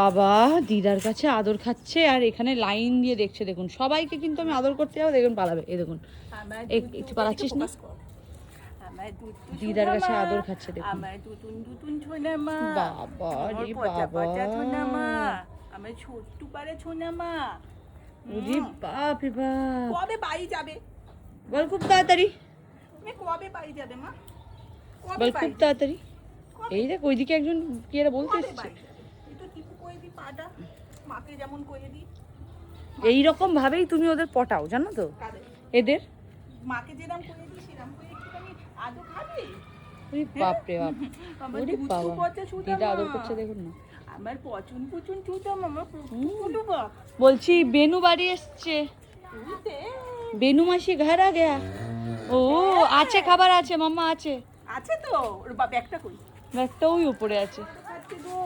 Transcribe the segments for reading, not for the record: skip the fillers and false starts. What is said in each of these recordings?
বাবা দিদার কাছে আদর খাচ্ছে আর এখানে লাইন দিয়ে দেখছে। দেখুন সবাইকে কিন্তু আমি আদর করতে যাবো, দেখুন পালাবে। এই দেখুন একটু পালাচ্ছিস না, দিদার কাছে আদর খাচ্ছে। দেখুন বাবা রে বাবা, আমার ছোট্ট পারে ছোনা মা। ওরে বাপ রে বাপ, কবে বাড়ি যাবে বল খুব তাড়াতাড়ি, কবে বাড়ি যাবে মা? বল খুব তাড়াতাড়ি। এই দেখ ওইদিকে একজন কি এরা বলতে এসেছে। মাকে যেমন করে দিই এইরকম ভাবেই তুমি ওদের পটাও, জানো তো এদের। মাকে যেরকম করে দিই সেরকম করে একটুখানি আদর খাবে। ওরে বাপ রে বাপ, ওরে বাবা দিদা আদর করছে দেখুন না। আমার পছন পছন চুদাম, আমার পুটুবা। বলছি বেনু বাড়ি এসছে, বেনু মাসি ঘর আ গয়া। ও আছে, খাবার আছে, মাম্মা আছে। আছে তো, ওর ব্যাগটা কই? ব্যাগটা ওই উপরে আছে। খাচ্ছে গো,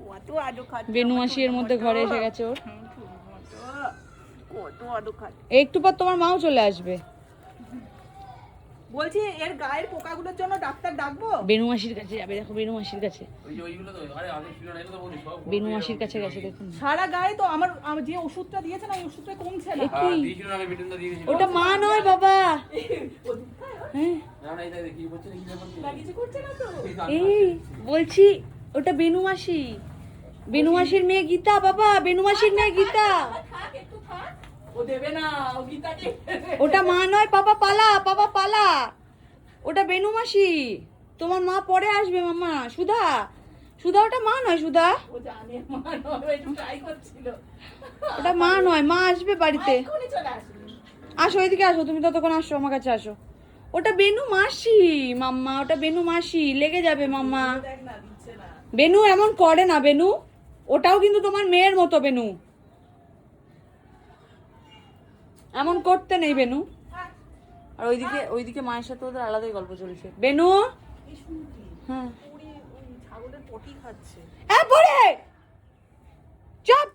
কত আদর খাচ্ছে। বেনু মাসি এর মধ্যে ঘরে এসে গেছে ওর। কত আদর খাচ্ছে। একটু পর তোমার মাও চলে আসবে। বলছি এর গায়ের পোকাগুলোর জন্য ডাক্তার ডাকবো? বেনু মাসির কাছে যাবে, দেখো বেনু মাসির কাছে, বেনু মাসির কাছে গেছে দেখুন। সারা গায়ে তো আমার যে ওষুধটা দিয়েছে না, ওই ওষুধটা কমছে না। ওটা মা নয় বাবা। হ্যাঁ এই বলছি ওটা বেনু মাসি, বেনু মাসির মেয়ে গীতা বাবা, বেনু মাসির মেয়ে গীতা। ও দেবে না, ও গীতাকে। ওটা মা নয়, পাপা পালা, পাপা পালা। ওটা বেনু মাসি, তোমার মা পরে আসবে মাম্মা। সুধা, সুধা ওটা মা নয়, সুধা ও জানে মা নয়, একটু ট্রাই করছিল। ওটা মা নয়, মা আসবে বাড়িতে। এখনই চলে আসবে। আসো এদিকে আসো, তুমি ততক্ষণ আসো আমার কাছে আসো। ওটা বেনু মাসি মাম্মা, ওটা বেনু মাসি, লেগে যাবে মাম্মা। দেখ না, দিচ্ছে না। বেনু এমন করে না বেনু, ওটাও কিন্তু তোমার মেয়ের মতো বেনু, এমন করতে নেই বেনু। আর ওইদিকে ওইদিকে মায়ের সাথে ওদের আলাদাই গল্প চলছে। বেনু এই শুনছি, হ্যাঁ ওই ছাগলের পটি খাচ্ছে। এই পড়ে চুপ,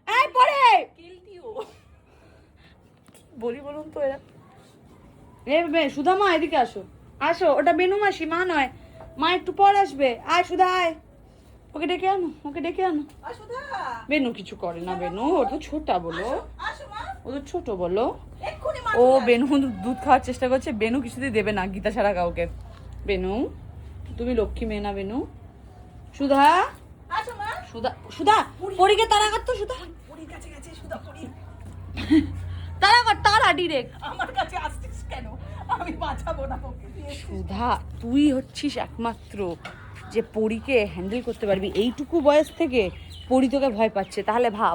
এই পড়ে কিলটিও বলি বলুন তো এরা। এ সুধা মা এদিকে আসো, আসো। ওটা বেনু মাসি, মা নয়। মা একটু পর আসবে, আয় সুধা আয়, ওকে ডেকে আনো, ওকে ডেকে আনো। আসুদা, বেনু কিছু করে না, বেনু ও তো ছোটা বলো, আসো মা, ও তো ছোট বলো। এক্ষুনি মা। ও বেনু দুধ খাওয়ার চেষ্টা করছে, বেনু কিছুতেই দেবে না গীতা ছাড়া কাউকে। বেনু তুমি লক্ষ্মী মেয়ে না বেনু। সুধা, আসো মা। সুধা, সুধা পরীকে তাড়া করতো, সুধা পরির কাছে গেছে, সুদা পরি। তাড়া কর, তাড়া ডিরেক্ট। আমার কাছে আসছিস কেন? আমি বাঁচাবো না ওকে। সুধা তুই হচ্ছিস একমাত্র যে পরীকে হ্যান্ডেল করতে পারবি। এইটুকু বয়স থেকে পরী তোকে ভয় পাচ্ছে, তাহলে ভাব